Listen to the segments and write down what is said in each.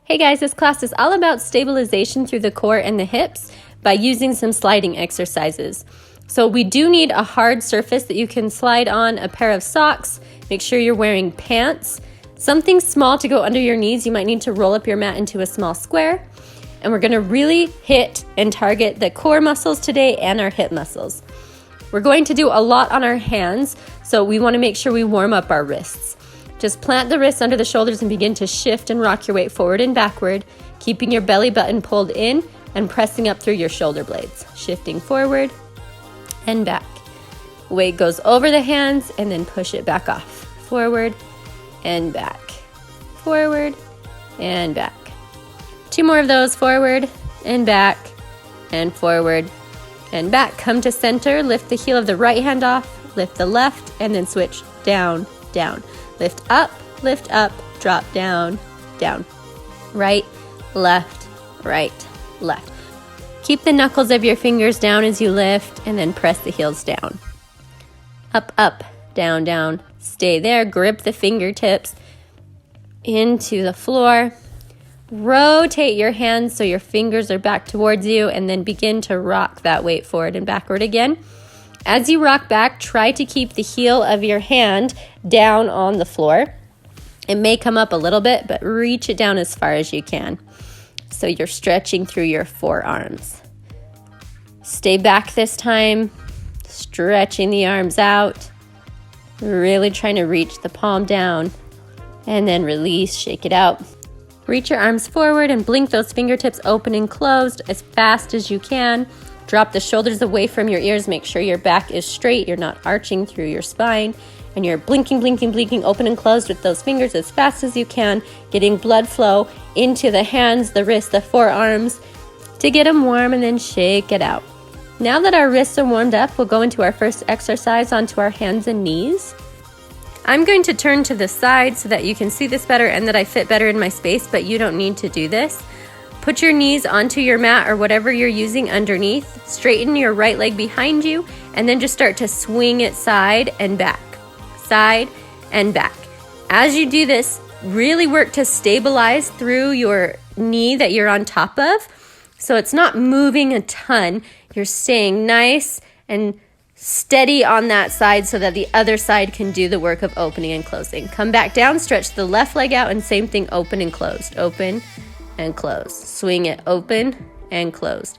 Hey guys, this class is all about stabilization through the core and the hips by using some sliding exercises. So we do need a hard surface that you can slide on, a pair of socks, make sure you're wearing pants, something small to go under your knees. You might need to roll up your mat into a small square. And we're gonna really hit and target the core muscles today and our hip muscles. We're going to do a lot on our hands, so we wanna make sure we warm up our wrists. Just plant the wrists under the shoulders and begin to shift and rock your weight forward and backward, keeping your belly button pulled in and pressing up through your shoulder blades. Shifting forward and back. Weight goes over the hands and then push it back off. Forward and back. Forward and back. 2 more of those, forward and back and forward and back. Come to center, lift the heel of the right hand off, lift the left, and then switch down, down. Lift up, drop down, down. Right, left, left. Keep the knuckles of your fingers down as you lift and then press the heels down. Up, down, down. Stay there, grip the fingertips into the floor. Rotate your hands so your fingers are back towards you and then begin to rock that weight forward and backward again. As you rock back, try to keep the heel of your hand down on the floor. It may come up a little bit, but reach it down as far as you can. So you're stretching through your forearms. Stay back this time, stretching the arms out, really trying to reach the palm down, and then release, shake it out. Reach your arms forward and blink those fingertips open and closed as fast as you can. Drop the shoulders away from your ears. Make sure your back is straight. You're not arching through your spine. And you're blinking, open and closed with those fingers as fast as you can, getting blood flow into the hands, the wrists, the forearms to get them warm, and then shake it out. Now that our wrists are warmed up, we'll go into our first exercise onto our hands and knees. I'm going to turn to the side so that you can see this better and that I fit better in my space, but you don't need to do this. Put your knees onto your mat or whatever you're using underneath. Straighten your right leg behind you and then just start to swing it side and back. Side and back. As you do this, really work to stabilize through your knee that you're on top of. So it's not moving a ton. You're staying nice and steady on that side so that the other side can do the work of opening and closing. Come back down, stretch the left leg out, and same thing, open and closed. Open and close. Swing it open and closed.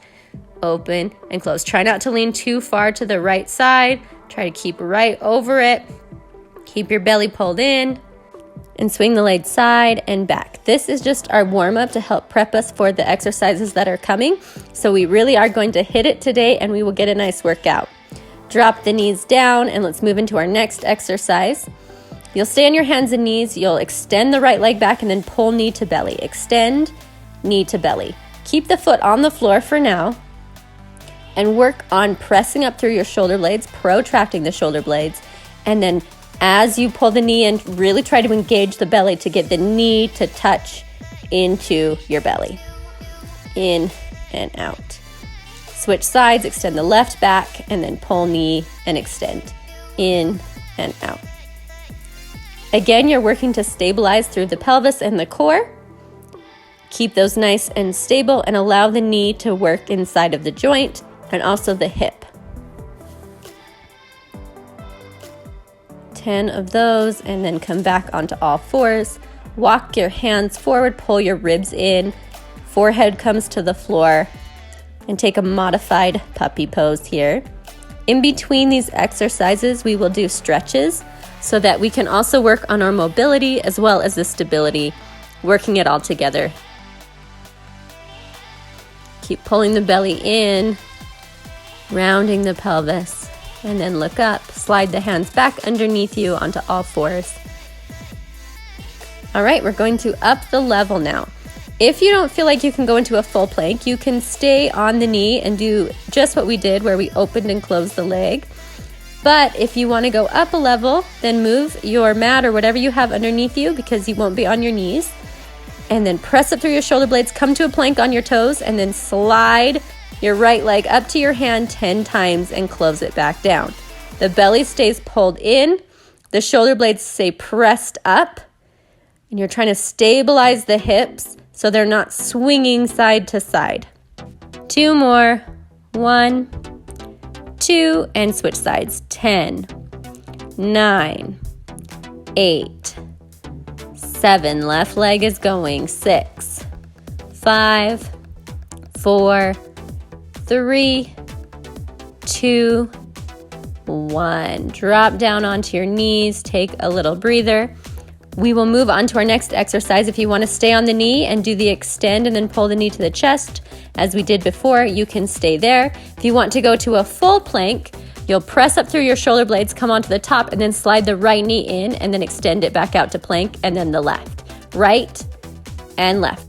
Open and close. Try not to lean too far to the right side. Try to keep right over it. Keep your belly pulled in and swing the leg side and back. This is just our warm-up to help prep us for the exercises that are coming. So we really are going to hit it today and we will get a nice workout. Drop the knees down and let's move into our next exercise. You'll stay on your hands and knees. You'll extend the right leg back and then pull knee to belly. Extend, knee to belly. Keep the foot on the floor for now and work on pressing up through your shoulder blades, protracting the shoulder blades, and then as you pull the knee in, really try to engage the belly to get the knee to touch into your belly. In and out. Switch sides, extend the left back, and then pull knee and extend. In and out. Again, you're working to stabilize through the pelvis and the core. Keep those nice and stable and allow the knee to work inside of the joint and also the hip. 10 of those and then come back onto all fours. Walk your hands forward, pull your ribs in, forehead comes to the floor, and take a modified puppy pose here. In between these exercises, we will do stretches so that we can also work on our mobility as well as the stability, working it all together. Keep pulling the belly in, rounding the pelvis, and then look up. Slide the hands back underneath you onto all fours. All right, we're going to up the level now. If you don't feel like you can go into a full plank, you can stay on the knee and do just what we did where we opened and closed the leg. But if you want to go up a level, then move your mat or whatever you have underneath you because you won't be on your knees. And then press up through your shoulder blades, come to a plank on your toes, and then slide your right leg up to your hand 10 times and close it back down. The belly stays pulled in, the shoulder blades stay pressed up, and you're trying to stabilize the hips so they're not swinging side to side. 2 more. 1, 2, and switch sides. 10, 9, 8, 7. Left leg is going. 6, 5, 4, 3, 2, 1. Drop down onto your knees. Take a little breather. We will move on to our next exercise. If you want to stay on the knee and do the extend and then pull the knee to the chest, as we did before, you can stay there. If you want to go to a full plank, you'll press up through your shoulder blades, come onto the top, and then slide the right knee in, and then extend it back out to plank, and then the left. Right and left.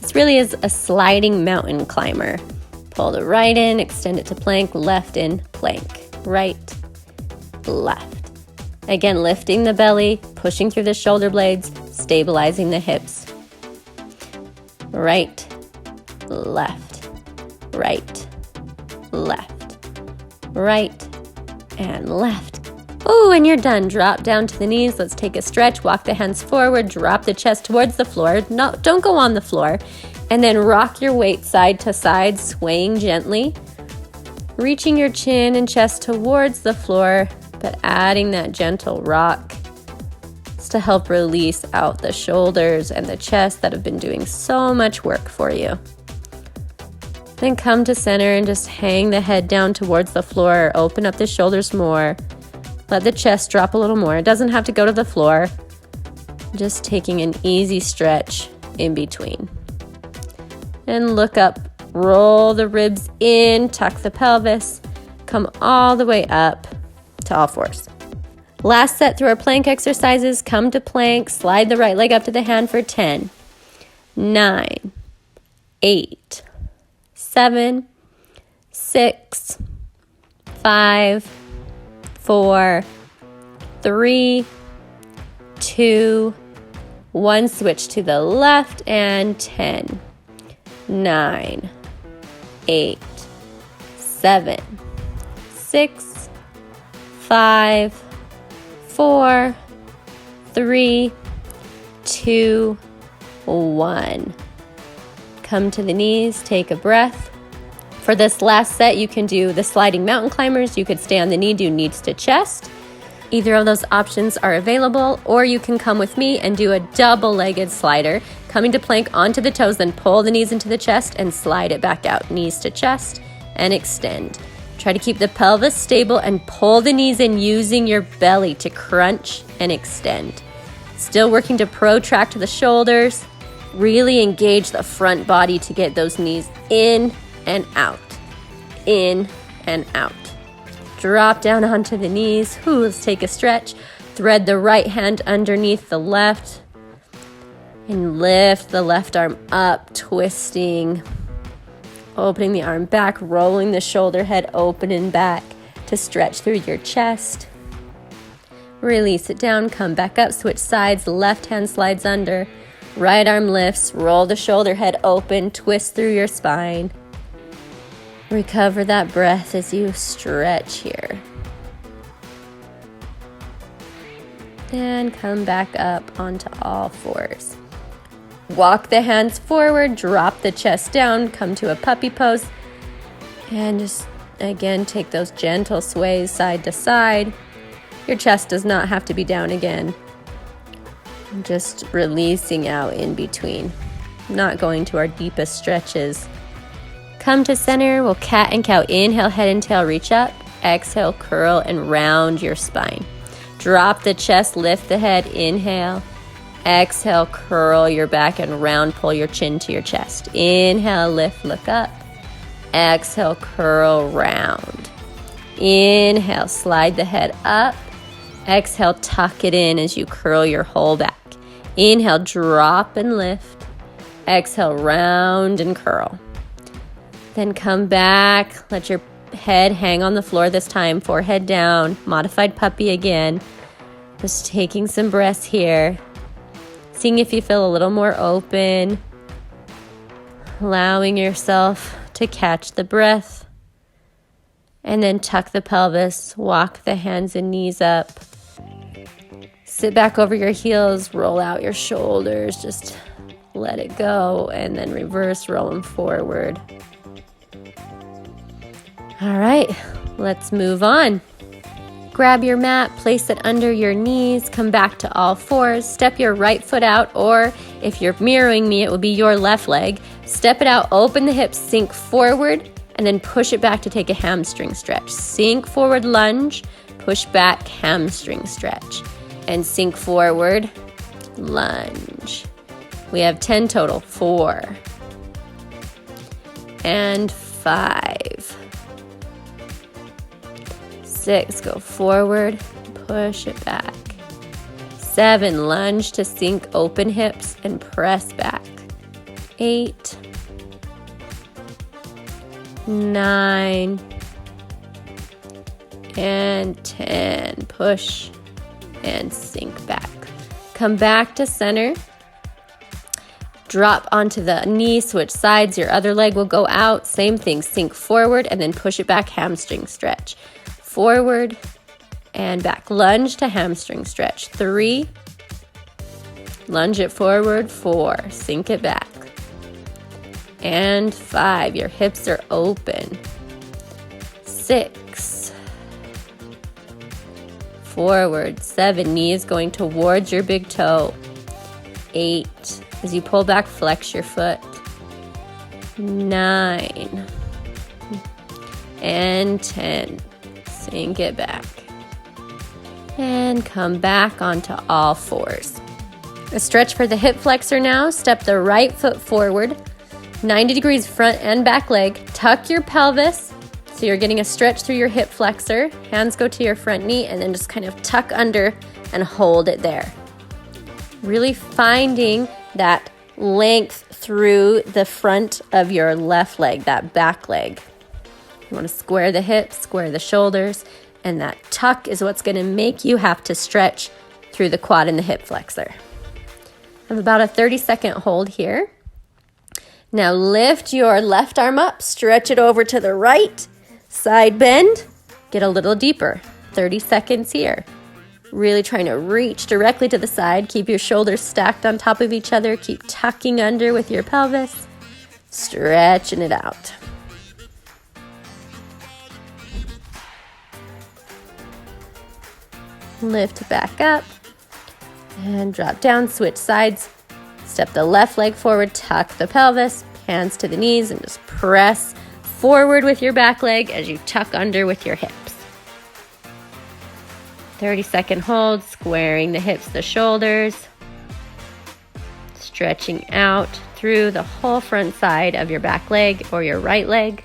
This really is a sliding mountain climber. Pull the right in, extend it to plank, left in, plank. Right, left. Again, lifting the belly, pushing through the shoulder blades, stabilizing the hips. Right, left, right, left, right, and left. Oh, and you're done. Drop down to the knees. Let's take a stretch. Walk the hands forward. Drop the chest towards the floor. No, don't go on the floor. And then rock your weight side to side, swaying gently. Reaching your chin and chest towards the floor, but adding that gentle rock. It's to help release out the shoulders and the chest that have been doing so much work for you. Then come to center and just hang the head down towards the floor. Open up the shoulders more. Let the chest drop a little more. It doesn't have to go to the floor. Just taking an easy stretch in between. And look up. Roll the ribs in, tuck the pelvis, come all the way up to all fours. Last set through our plank exercises. Come to plank, slide the right leg up to the hand for 10, 9, 8, 7, 6, 5, 4, 3, 2, 1. Switch to the left and 10, 9, 8, 7, 6, 5, 4, 3, 2, 1. Come to the knees, take a breath. For this last set, you can do the sliding mountain climbers. You could stay on the knee, do knees to chest. Either of those options are available, or you can come with me and do a double-legged slider, coming to plank onto the toes, then pull the knees into the chest and slide it back out. Knees to chest and extend. Try to keep the pelvis stable and pull the knees in using your belly to crunch and extend. Still working to protract the shoulders. Really engage the front body to get those knees in and out. In and out. Drop down onto the knees. Let's take a stretch. Thread the right hand underneath the left. And lift the left arm up, twisting. Opening the arm back, rolling the shoulder head open and back to stretch through your chest. Release it down, come back up, switch sides. Left hand slides under. Right arm lifts, roll the shoulder head open, twist through your spine. Recover that breath as you stretch here. And come back up onto all fours. Walk the hands forward, drop the chest down, come to a puppy pose. And just, again, take those gentle sways side to side. Your chest does not have to be down again. Just releasing out in between. Not going to our deepest stretches. Come to center, we'll cat and cow. Inhale, head and tail, reach up. Exhale, curl and round your spine. Drop the chest, lift the head, inhale. Exhale, curl your back and round, pull your chin to your chest. Inhale, lift, look up. Exhale, curl, round. Inhale, slide the head up. Exhale, tuck it in as you curl your whole back. Inhale, drop and lift. Exhale, round and curl. Then come back, let your head hang on the floor this time, forehead down, modified puppy again. Just taking some breaths here. Seeing if you feel a little more open. Allowing yourself to catch the breath. And then tuck the pelvis, walk the hands and knees up. Sit back over your heels, roll out your shoulders, just let it go, and then reverse roll them forward. All right, let's move on. Grab your mat, place it under your knees, come back to all fours, step your right foot out, or if you're mirroring me, it will be your left leg. Step it out, open the hips, sink forward, and then push it back to take a hamstring stretch. Sink forward, lunge, push back, hamstring stretch, and sink forward, lunge. We have 10 total. 4 and 5. 6, go forward, push it back. 7, lunge to sink, open hips and press back. 8, 9, and 10. Push and sink back. Come back to center. Drop onto the knee, switch sides. Your other leg will go out. Same thing, sink forward and then push it back, hamstring stretch. Forward and back. Lunge to hamstring stretch. 3, lunge it forward. 4, sink it back. And 5, your hips are open. 6, forward. 7, knees going towards your big toe. 8, as you pull back, flex your foot. 9 and 10. Sink it back. And come back onto all fours. A stretch for the hip flexor now. Step the right foot forward, 90 degrees front and back leg. Tuck your pelvis so you're getting a stretch through your hip flexor. Hands go to your front knee and then just kind of tuck under and hold it there. Really finding that length through the front of your left leg, that back leg. You want to square the hips, square the shoulders, and that tuck is what's going to make you have to stretch through the quad and the hip flexor. I have about a 30-second hold here. Now lift your left arm up, stretch it over to the right, side bend, get a little deeper. 30 seconds here. Really trying to reach directly to the side. Keep your shoulders stacked on top of each other. Keep tucking under with your pelvis, stretching it out. Lift back up and drop down, switch sides. Step the left leg forward, tuck the pelvis, hands to the knees, and just press forward with your back leg as you tuck under with your hips. 30-second hold, squaring the hips, the shoulders, stretching out through the whole front side of your back leg or your right leg.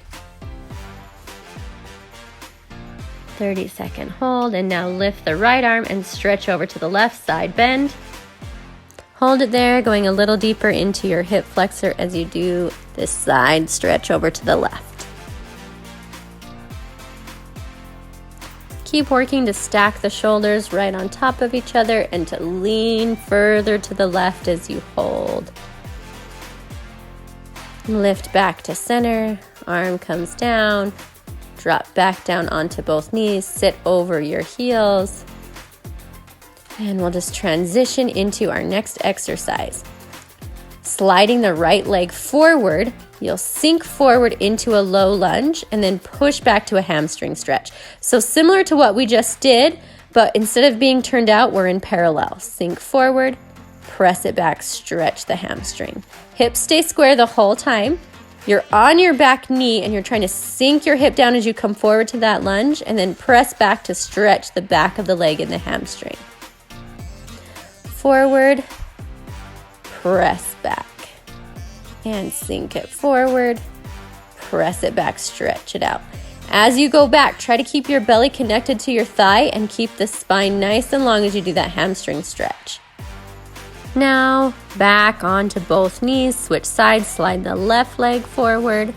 30-second hold, and now lift the right arm and stretch over to the left side bend. Hold it there, going a little deeper into your hip flexor as you do this side stretch over to the left. Keep working to stack the shoulders right on top of each other and to lean further to the left as you hold. Lift back to center, arm comes down. Drop back down onto both knees, sit over your heels, and we'll just transition into our next exercise. Sliding the right leg forward, you'll sink forward into a low lunge and then push back to a hamstring stretch. So similar to what we just did, but instead of being turned out, we're in parallel. Sink forward, press it back, stretch the hamstring. Hips stay square the whole time. You're on your back knee and you're trying to sink your hip down as you come forward to that lunge and then press back to stretch the back of the leg and the hamstring. Forward, press back, and sink it forward, press it back, stretch it out. As you go back, try to keep your belly connected to your thigh and keep the spine nice and long as you do that hamstring stretch. Now, back onto both knees, switch sides, slide the left leg forward,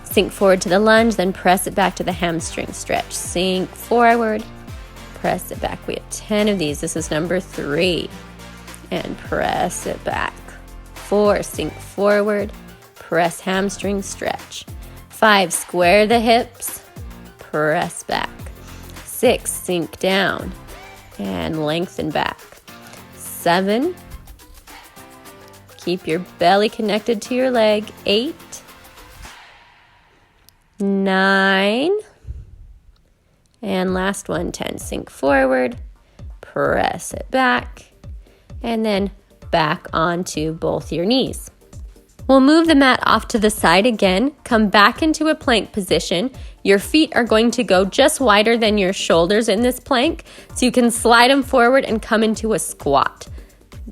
sink forward to the lunge, then press it back to the hamstring stretch. Sink forward, press it back. We have 10 of these. This is number 3. And press it back. 4, sink forward, press hamstring stretch. 5, square the hips, press back. 6, sink down and lengthen back. 7, Keep your belly connected to your leg. 8, 9, and last one, 10. Sink forward, press it back, and then back onto both your knees. We'll move the mat off to the side again, come back into a plank position. Your feet are going to go just wider than your shoulders in this plank, so you can slide them forward and come into a squat.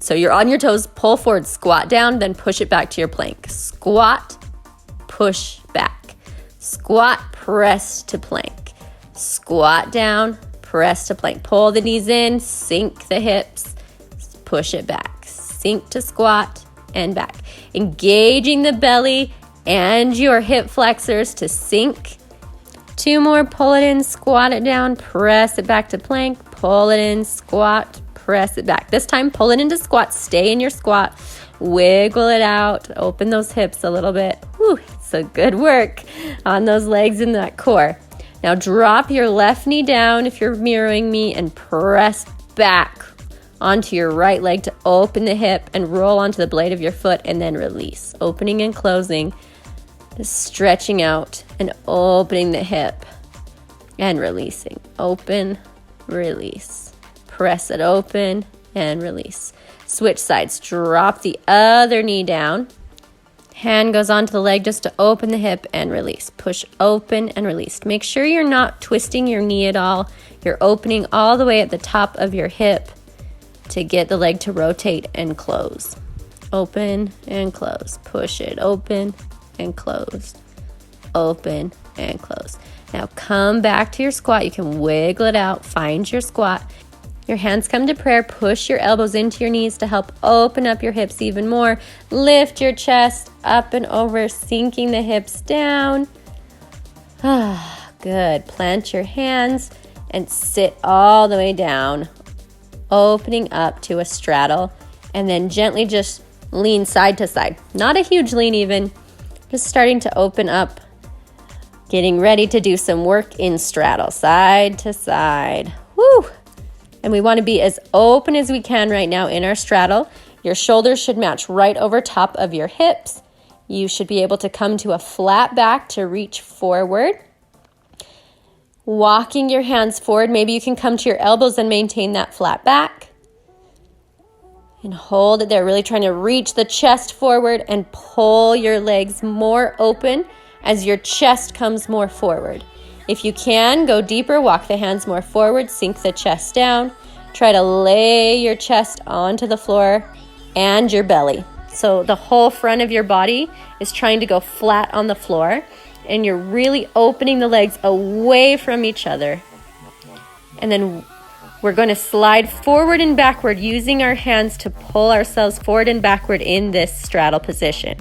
So you're on your toes, pull forward, squat down, then push it back to your plank. Squat, push back. Squat, press to plank. Squat down, press to plank. Pull the knees in, sink the hips, push it back. Sink to squat and back. Engaging the belly and your hip flexors to sink. 2 more, pull it in, squat it down, press it back to plank, pull it in, squat, press it back. This time, pull it into squat, stay in your squat, wiggle it out, open those hips a little bit. Whew, so good work on those legs and that core. Now drop your left knee down if you're mirroring me and press back onto your right leg to open the hip and roll onto the blade of your foot and then release. Opening and closing, stretching out and opening the hip and releasing. Open, release. Press it open and release. Switch sides. Drop the other knee down. Hand goes onto the leg just to open the hip and release. Push open and release. Make sure you're not twisting your knee at all. You're opening all the way at the top of your hip to get the leg to rotate and close. Open and close. Push it open and close. Open and close. Now come back to your squat. You can wiggle it out. Find your squat. Your hands come to prayer. Push your elbows into your knees to help open up your hips even more. Lift your chest up and over, sinking the hips down. Good. Plant your hands and sit all the way down, opening up to a straddle, and then gently just lean side to side. Not a huge lean even, just starting to open up, getting ready to do some work in straddle, side to side. Woo! And we want to be as open as we can right now in our straddle. Your shoulders should match right over top of your hips. You should be able to come to a flat back to reach forward. Walking your hands forward. Maybe you can come to your elbows and maintain that flat back. And hold it there, really trying to reach the chest forward and pull your legs more open as your chest comes more forward. If you can, go deeper, walk the hands more forward, sink the chest down. Try to lay your chest onto the floor and your belly. So the whole front of your body is trying to go flat on the floor, and you're really opening the legs away from each other. And then we're going to slide forward and backward using our hands to pull ourselves forward and backward in this straddle position.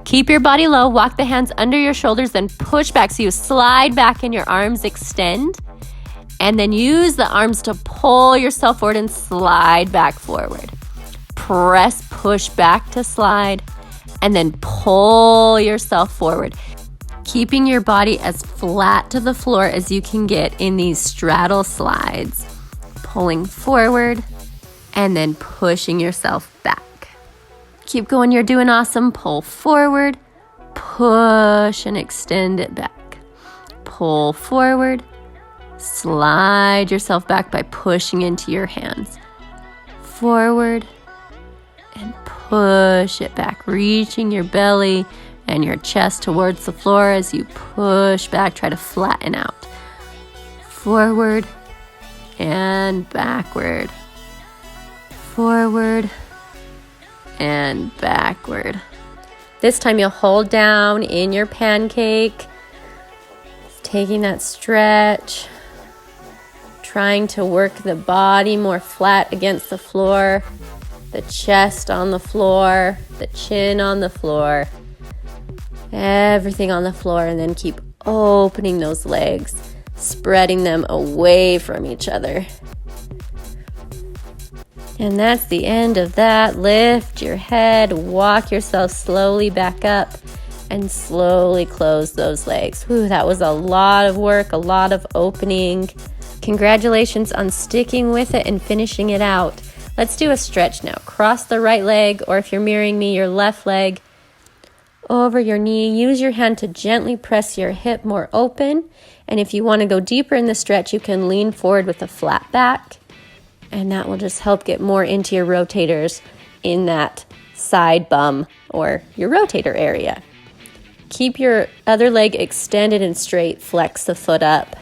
Keep your body low, walk the hands under your shoulders, then push back. So you slide back and your arms extend. And then use the arms to pull yourself forward and slide back forward. Press, push back to slide, and then pull yourself forward. Keeping your body as flat to the floor as you can get in these straddle slides. Pulling forward and then pushing yourself back. Keep going, you're doing awesome. Pull forward, push and extend it back. Pull forward, slide yourself back by pushing into your hands. Forward and push it back, reaching your belly and your chest towards the floor as you push back. Try to flatten out. Forward and backward. Forward and backward. This time you'll hold down in your pancake, taking that stretch, trying to work the body more flat against the floor, the chest on the floor, the chin on the floor, everything on the floor, and then keep opening those legs, spreading them away from each other. And that's the end of that. Lift your head, walk yourself slowly back up, and slowly close those legs. Whew, that was a lot of work, a lot of opening. Congratulations on sticking with it and finishing it out. Let's do a stretch now. Cross the right leg, or if you're mirroring me, your left leg over your knee. Use your hand to gently press your hip more open. And if you want to go deeper in the stretch, you can lean forward with a flat back. And that will just help get more into your rotators in that side bum or your rotator area. Keep your other leg extended and straight. Flex the foot up.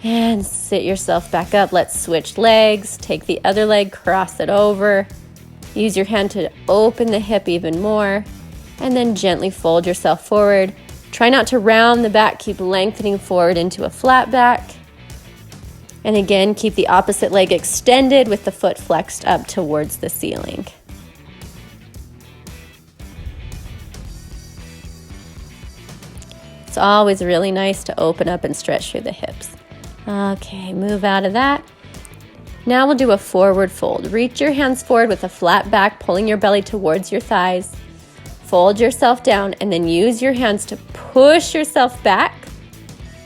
And sit yourself back up. Let's switch legs. Take the other leg, cross it over. Use your hand to open the hip even more. And then gently fold yourself forward. Try not to round the back. Keep lengthening forward into a flat back. And again, keep the opposite leg extended with the foot flexed up towards the ceiling. It's always really nice to open up and stretch through the hips. Okay, move out of that. Now we'll do a forward fold. Reach your hands forward with a flat back, pulling your belly towards your thighs. Fold yourself down and then use your hands to push yourself back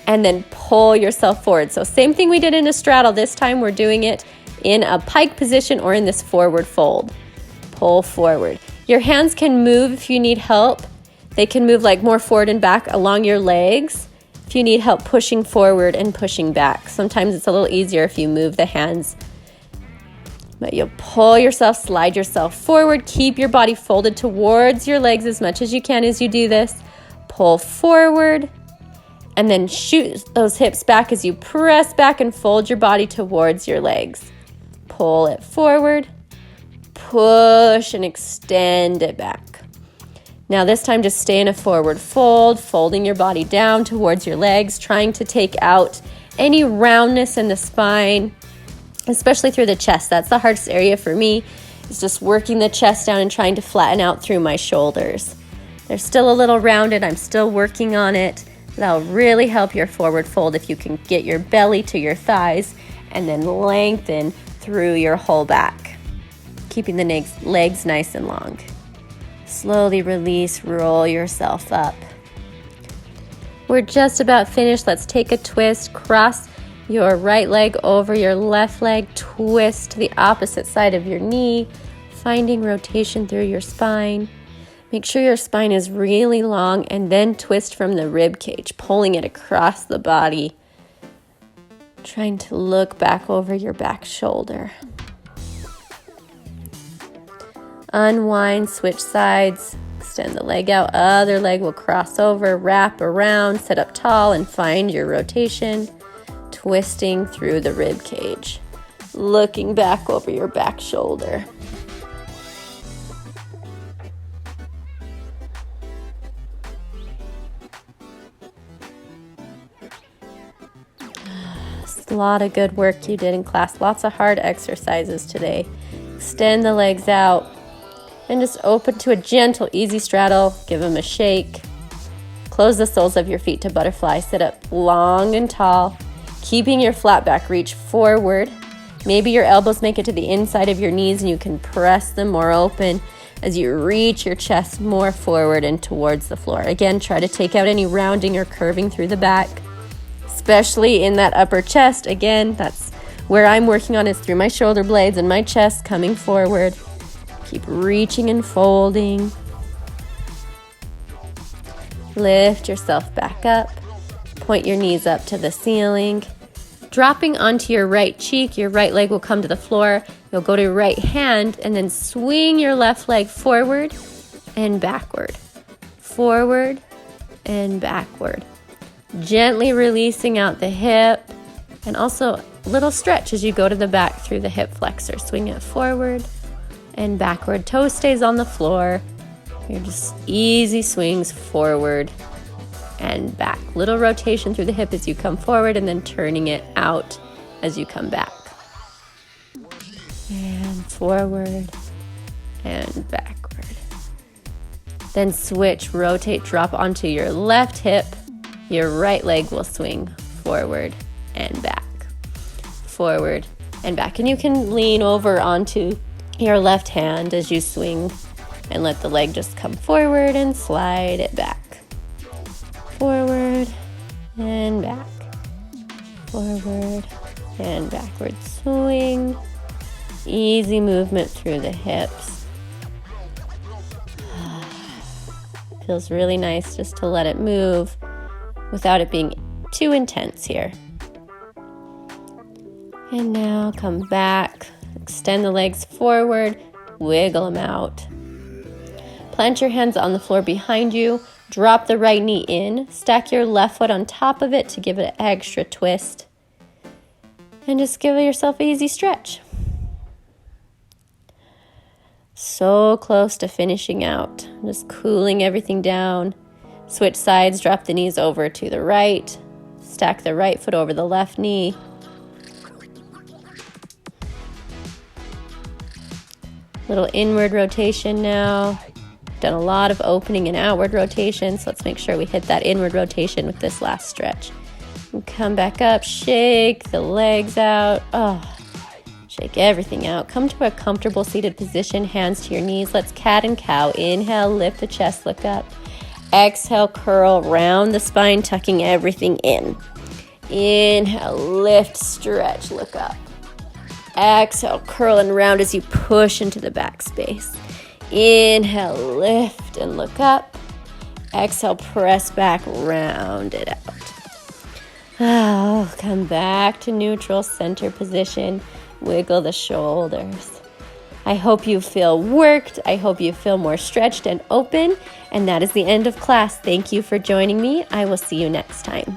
and then pull yourself forward. So same thing we did in a straddle. This time we're doing it in a pike position or in this forward fold. Pull forward. Your hands can move if you need help. They can move like more forward and back along your legs if you need help pushing forward and pushing back. Sometimes it's a little easier if you move the hands. But you'll pull yourself, slide yourself forward. Keep your body folded towards your legs as much as you can as you do this. Pull forward and then shoot those hips back as you press back and fold your body towards your legs. Pull it forward, push and extend it back. Now this time just stay in a forward fold, folding your body down towards your legs, trying to take out any roundness in the spine, especially through the chest. That's the hardest area for me, is just working the chest down and trying to flatten out through my shoulders. They're still a little rounded. I'm still working on it. That'll really help your forward fold if you can get your belly to your thighs and then lengthen through your whole back, keeping the legs nice and long. Slowly release, roll yourself up. We're just about finished. Let's take a twist. Cross your right leg over your left leg. Twist to the opposite side of your knee, finding rotation through your spine. Make sure your spine is really long and then twist from the rib cage, pulling it across the body, trying to look back over your back shoulder. Unwind, switch sides, extend the leg out, other leg will cross over, wrap around, sit up tall and find your rotation, twisting through the rib cage, looking back over your back shoulder. A lot of good work you did in class. Lots of hard exercises today. Extend the legs out and just open to a gentle, easy straddle. Give them a shake. Close the soles of your feet to butterfly. Sit up long and tall, keeping your flat back. Reach forward. Maybe your elbows make it to the inside of your knees and you can press them more open as you reach your chest more forward and towards the floor. Again, try to take out any rounding or curving through the back, especially in that upper chest. Again, that's where I'm working on, is through my shoulder blades and my chest coming forward. Keep reaching and folding. Lift yourself back up. Point your knees up to the ceiling. Dropping onto your right cheek, your right leg will come to the floor. You'll go to your right hand and then swing your left leg forward and backward. Forward and backward. Gently releasing out the hip, and also a little stretch as you go to the back through the hip flexor. Swing it forward and backward. Toe stays on the floor. You're just easy swings forward and back. Little rotation through the hip as you come forward and then turning it out as you come back. And forward and backward. Then switch, rotate, drop onto your left hip. Your right leg will swing forward and back, forward and back. And you can lean over onto your left hand as you swing and let the leg just come forward and slide it back. Forward and back, forward and backward. Swing Easy movement through the hips. Feels really nice just to let it move without it being too intense here. And now come back, extend the legs forward, wiggle them out. Plant your hands on the floor behind you, drop the right knee in, stack your left foot on top of it to give it an extra twist. And just give yourself an easy stretch. So close to finishing out. Just cooling everything down. Switch sides, drop the knees over to the right. Stack the right foot over the left knee. Little inward rotation now. Done a lot of opening and outward rotation, so let's make sure we hit that inward rotation with this last stretch. And come back up, shake the legs out. Shake everything out. Come to a comfortable seated position, hands to your knees. Let's cat and cow. Inhale, lift the chest, look up. Exhale, curl, round the spine, tucking everything in. Inhale, lift, stretch, look up. Exhale, curl and round as you push into the back space. Inhale, lift and look up. Exhale, press back, round it out. Come back to neutral center position. Wiggle the shoulders. I hope you feel worked. I hope you feel more stretched and open. And that is the end of class. Thank you for joining me. I will see you next time.